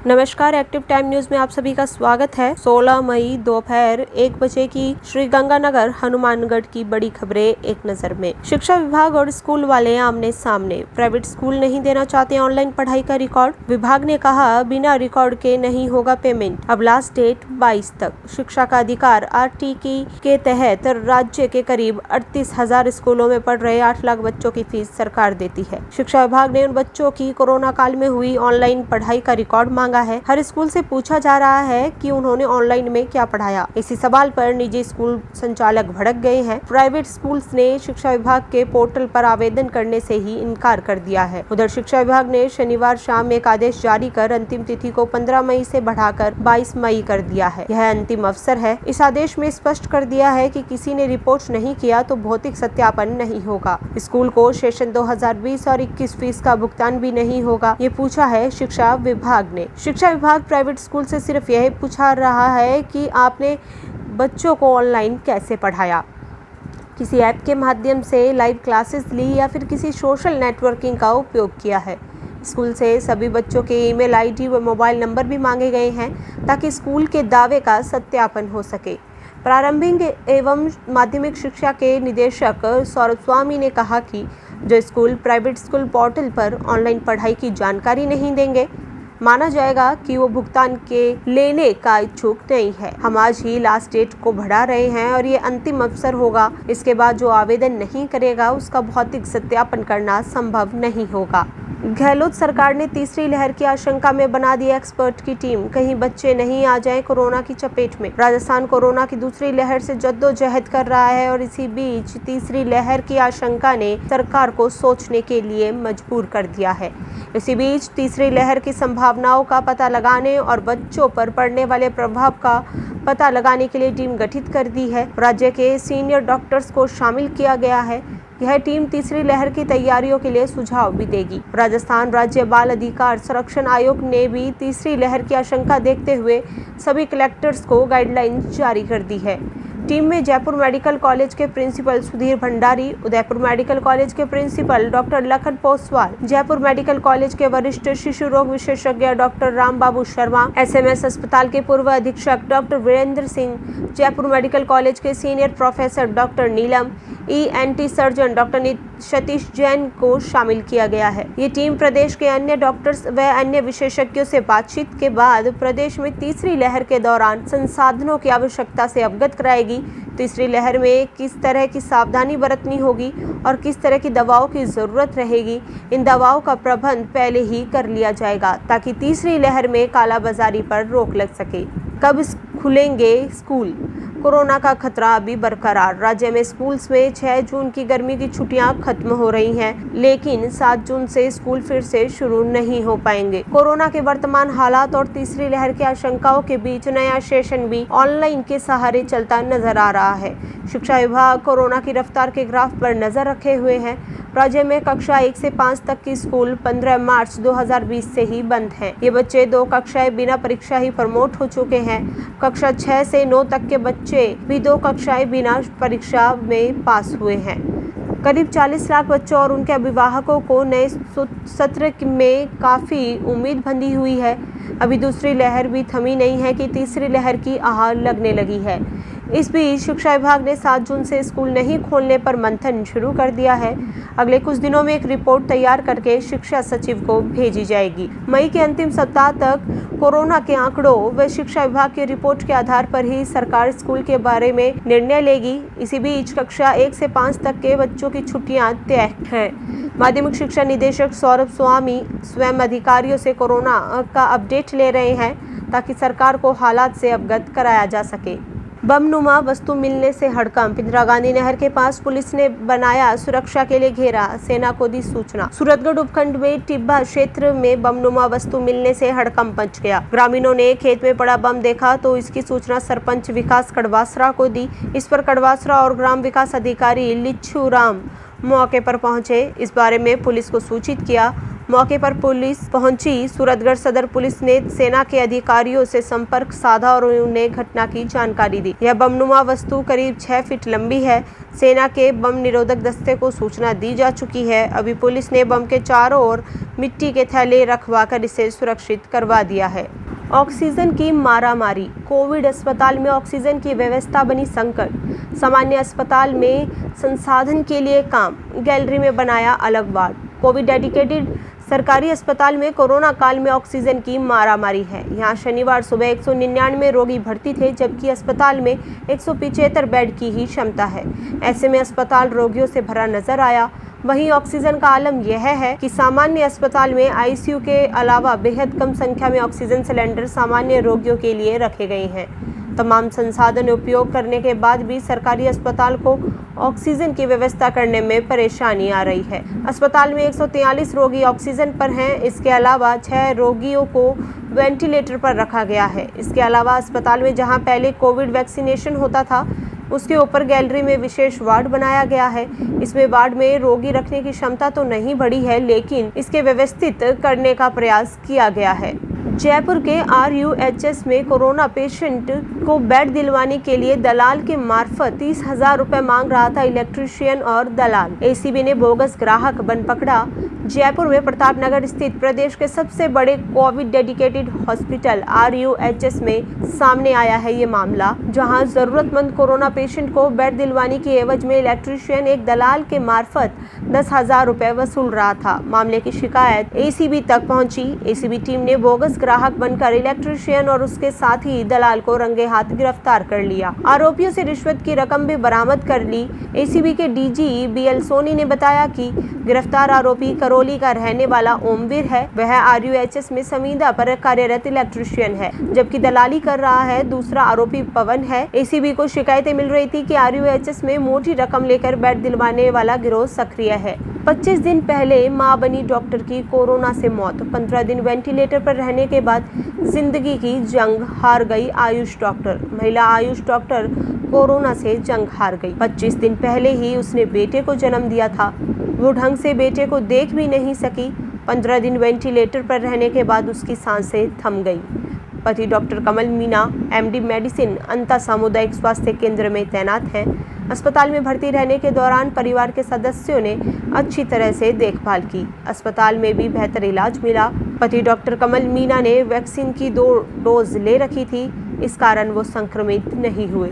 नमस्कार, active time news में आप सभी का स्वागत है। 16 मई दोपहर 1 बजे की श्रीगंगानगर हनुमानगढ़ की बड़ी खबरें एक नजर में। शिक्षा विभाग और स्कूल वाले आमने सामने। प्राइवेट स्कूल नहीं देना चाहते ऑनलाइन पढ़ाई का रिकॉर्ड। विभाग ने कहा बिना रिकॉर्ड के नहीं होगा पेमेंट। अब लास्ट डेट 22 तक। शिक्षा का अधिकार RTI के तहत राज्य के करीब 38,000 स्कूलों में पढ़ रहे 8 लाख बच्चों की फीस सरकार देती है। शिक्षा विभाग ने उन बच्चों की कोरोना काल में हुई ऑनलाइन पढ़ाई का रिकॉर्ड मांगा है। हर स्कूल से पूछा जा रहा है कि उन्होंने ऑनलाइन में क्या पढ़ाया। इसी सवाल पर निजी स्कूल संचालक भड़क गए हैं। प्राइवेट स्कूल्स ने शिक्षा विभाग के पोर्टल पर आवेदन करने से ही इनकार कर दिया है। उधर शिक्षा विभाग ने शनिवार शाम में एक आदेश जारी कर अंतिम तिथि को 15 मई से बढ़ाकर 22 मई कर दिया है। यह अंतिम अवसर है। इस आदेश में स्पष्ट कर दिया है कि किसी ने रिपोर्ट नहीं किया तो भौतिक सत्यापन नहीं होगा। स्कूल को सेशन 2020 और 21 फीस का भुगतान भी नहीं होगा, ये पूछा है शिक्षा विभाग ने। शिक्षा विभाग प्राइवेट स्कूल से सिर्फ यही पूछा रहा है कि आपने बच्चों को ऑनलाइन कैसे पढ़ाया, किसी ऐप के माध्यम से लाइव क्लासेस ली या फिर किसी सोशल नेटवर्किंग का उपयोग किया है। स्कूल से सभी बच्चों के ईमेल ID व मोबाइल नंबर भी मांगे गए हैं ताकि स्कूल के दावे का सत्यापन हो सके। प्रारंभिक एवं माध्यमिक शिक्षा के निदेशक सौरभ स्वामी ने कहा कि जो स्कूल प्राइवेट स्कूल पोर्टल पर ऑनलाइन पढ़ाई की जानकारी नहीं देंगे, माना जाएगा कि वो भुगतान के लेने का इच्छुक नहीं है। हम आज ही लास्ट डेट को बढ़ा रहे हैं और ये अंतिम अवसर होगा। इसके बाद जो आवेदन नहीं करेगा उसका भौतिक सत्यापन करना संभव नहीं होगा। गहलोत सरकार ने तीसरी लहर की आशंका में बना दी एक्सपर्ट की टीम। कहीं बच्चे नहीं आ जाएं कोरोना की चपेट में। राजस्थान कोरोना की दूसरी लहर से जद्दोजहद कर रहा है और इसी बीच तीसरी लहर की आशंका ने सरकार को सोचने के लिए मजबूर कर दिया है। इसी बीच तीसरी लहर की संभावनाओं का पता लगाने और बच्चों पर पड़ने वाले प्रभाव का पता लगाने के लिए टीम गठित कर दी है। राज्य के सीनियर डॉक्टर्स को शामिल किया गया है। यह टीम तीसरी लहर की तैयारियों के लिए सुझाव भी देगी। राजस्थान राज्य बाल अधिकार संरक्षण आयोग ने भी तीसरी लहर की आशंका देखते हुए सभी कलेक्टर्स को गाइडलाइन जारी कर दी है। टीम में जयपुर मेडिकल कॉलेज के principal Sudhir Bhandari, Udaipur medical college के principal doctor Lakhan Poswal, Jaipur medical college के वरिष्ठ शिशु रोग विशेषज्ञ डॉक्टर राम बाबू शर्मा, SMS अस्पताल के पूर्व अधीक्षक doctor Virendra Singh, Jaipur medical college के senior professor doctor Neelam, ENT surgeon doctor Satish Jain को शामिल किया गया है। ये टीम प्रदेश के अन्य डॉक्टर्स व अन्य विशेषज्ञों से बातचीत के बाद प्रदेश में तीसरी लहर के दौरान संसाधनों की आवश्यकता से अवगत कराएगी। तीसरी लहर में किस तरह की सावधानी बरतनी होगी और किस तरह की दवाओं की जरूरत रहेगी, इन दवाओं का प्रबंध पहले ही कर लिया जाएगा ताकि तीसरी लहर में कालाबाजारी पर रोक लग सके। कब खुलेंगे स्कूल? कोरोना का खतरा अभी बरकरार। राज्य में स्कूल्स में 6 जून की गर्मी की छुट्टियां खत्म हो रही हैं, लेकिन 7 जून से स्कूल फिर से शुरू नहीं हो पाएंगे। कोरोना के वर्तमान हालात और तीसरी लहर की आशंकाओं के बीच नया सेशन भी ऑनलाइन के सहारे चलता नजर आ रहा है। शिक्षा विभाग कोरोना की रफ्तार के ग्राफ पर नजर रखे हुए है। राज्य में कक्षा 1 से 5 तक की स्कूल 15 मार्च 2020 से ही बंद हैं। ये बच्चे 2 कक्षाएं बिना परीक्षा ही प्रमोट हो चुके हैं। कक्षा 6 से 9 तक के बच्चे भी 2 कक्षाएं बिना परीक्षा में पास हुए हैं। करीब 40 लाख बच्चों और उनके अभिभावकों को नए सत्र में काफ़ी उम्मीद बंधी हुई है। अभी दूसरी लहर भी थमी नहीं है कि तीसरी लहर की आह लगने लगी है। इस बीच शिक्षा विभाग ने 7 जून से स्कूल नहीं खोलने पर मंथन शुरू कर दिया है। अगले कुछ दिनों में एक रिपोर्ट तैयार करके शिक्षा सचिव को भेजी जाएगी। मई के अंतिम सप्ताह तक कोरोना के आंकड़ों व शिक्षा विभाग की रिपोर्ट के आधार पर ही सरकार स्कूल के बारे में निर्णय लेगी। इसी बीच कक्षा 1 से 5 तक के बच्चों की छुट्टियां तय हैं। माध्यमिक शिक्षा निदेशक सौरभ स्वामी स्वयं अधिकारियों से कोरोना का अपडेट ले रहे हैं ताकि सरकार को हालात से अवगत कराया जा सके। बमनुमा वस्तु मिलने से हड़कंप। इंदिरा गांधी नहर के पास पुलिस ने बनाया सुरक्षा के लिए घेरा, सेना को दी सूचना। सूरतगढ़ उपखंड में टिब्बा क्षेत्र में बमनुमा वस्तु मिलने से हड़कंप मच गया। ग्रामीणों ने खेत में पड़ा बम देखा तो इसकी सूचना सरपंच विकास कड़वासरा को दी। इस पर कड़वासरा और ग्राम विकास अधिकारी लिच्छू राम मौके पर पहुंचे। इस बारे में पुलिस को सूचित किया। मौके पर पुलिस पहुंची। सूरतगढ़ सदर पुलिस ने सेना के अधिकारियों से संपर्क साधा और उन्हें घटना की जानकारी दी। यह बमनुमा वस्तु करीब 6 फीट लंबी है। सेना के बम निरोधक दस्ते को सूचना दी जा चुकी है। अभी पुलिस ने बम के चारों ओर मिट्टी के थैले रखवाकर इसे सुरक्षित करवा दिया है। ऑक्सीजन की मारामारी। कोविड अस्पताल में ऑक्सीजन की व्यवस्था बनी संकट। सामान्य अस्पताल में संसाधन के लिए काम, गैलरी में बनाया अलग वार्ड। कोविड डेडिकेटेड सरकारी अस्पताल में कोरोना काल में ऑक्सीजन की मारामारी है। यहां शनिवार सुबह 199 रोगी भर्ती थे, जबकि अस्पताल में 175 बेड की ही क्षमता है। ऐसे में अस्पताल रोगियों से भरा नजर आया। वहीं ऑक्सीजन का आलम यह है कि सामान्य अस्पताल में आईसीयू के अलावा बेहद कम संख्या में ऑक्सीजन सिलेंडर सामान्य रोगियों के लिए रखे गए हैं। तमाम संसाधन उपयोग करने के बाद भी सरकारी अस्पताल को ऑक्सीजन की व्यवस्था करने में परेशानी आ रही है। अस्पताल में 143 रोगी ऑक्सीजन पर हैं। इसके अलावा 6 रोगियों को वेंटिलेटर पर रखा गया है। इसके अलावा अस्पताल में जहां पहले कोविड वैक्सीनेशन होता था, उसके ऊपर गैलरी में विशेष वार्ड बनाया गया है। इसमें वार्ड में रोगी रखने की क्षमता तो नहीं बढ़ी है, लेकिन इसके व्यवस्थित करने का प्रयास किया गया है। जयपुर के RUHS में कोरोना पेशेंट को बेड दिलवाने के लिए दलाल के मार्फत 30,000 रुपए मांग रहा था इलेक्ट्रीशियन और दलाल। ACB ने बोगस ग्राहक बन पकड़ा। जयपुर में प्रतापनगर स्थित प्रदेश के सबसे बड़े कोविड डेडिकेटेड हॉस्पिटल RUHS में सामने आया है ये मामला, जहां जरूरतमंद कोरोना पेशेंट को बेड दिलवाने की एवज में इलेक्ट्रीशियन एक दलाल के मार्फत 10,000 रुपए वसूल रहा था। मामले की शिकायत ACB तक पहुंची। ACB टीम ने बोगस ग्राहक बनकर इलेक्ट्रीशियन और उसके साथी दलाल को रंगे हाथ गिरफ्तार कर लिया। आरोपियों से रिश्वत की रकम भी बरामद कर ली। ACB के DG BL सोनी ने बताया कि गिरफ्तार आरोपी करौली का रहने वाला ओमवीर है। वह RUHS में संविदा पर कार्यरत इलेक्ट्रीशियन है, जबकि दलाली कर रहा है दूसरा आरोपी पवन है। ACB को शिकायतें मिल रही थी कि RUHS में मोटी रकम लेकर बेड दिलवाने वाला गिरोह सक्रिय है। 25 दिन पहले मां बनी डॉक्टर की कोरोना से मौत। 15 दिन वेंटिलेटर पर रहने के बाद जिंदगी की जंग हार गई आयुष डॉक्टर। महिला आयुष डॉक्टर कोरोना से जंग हार गई। 25 दिन पहले ही उसने बेटे को जन्म दिया था। वो ढंग से बेटे को देख भी नहीं सकी। 15 दिन वेंटिलेटर पर रहने के बाद उसकी सांसें थम गई। पति डॉक्टर कमल मीना MD मेडिसिन अंता सामुदायिक स्वास्थ्य केंद्र में तैनात हैं। अस्पताल में भर्ती रहने के दौरान परिवार के सदस्यों ने अच्छी तरह से देखभाल की। अस्पताल में भी बेहतर इलाज मिला। पति डॉक्टर कमल मीना ने वैक्सीन की 2 डोज ले रखी थी, इस कारण वो संक्रमित नहीं हुए।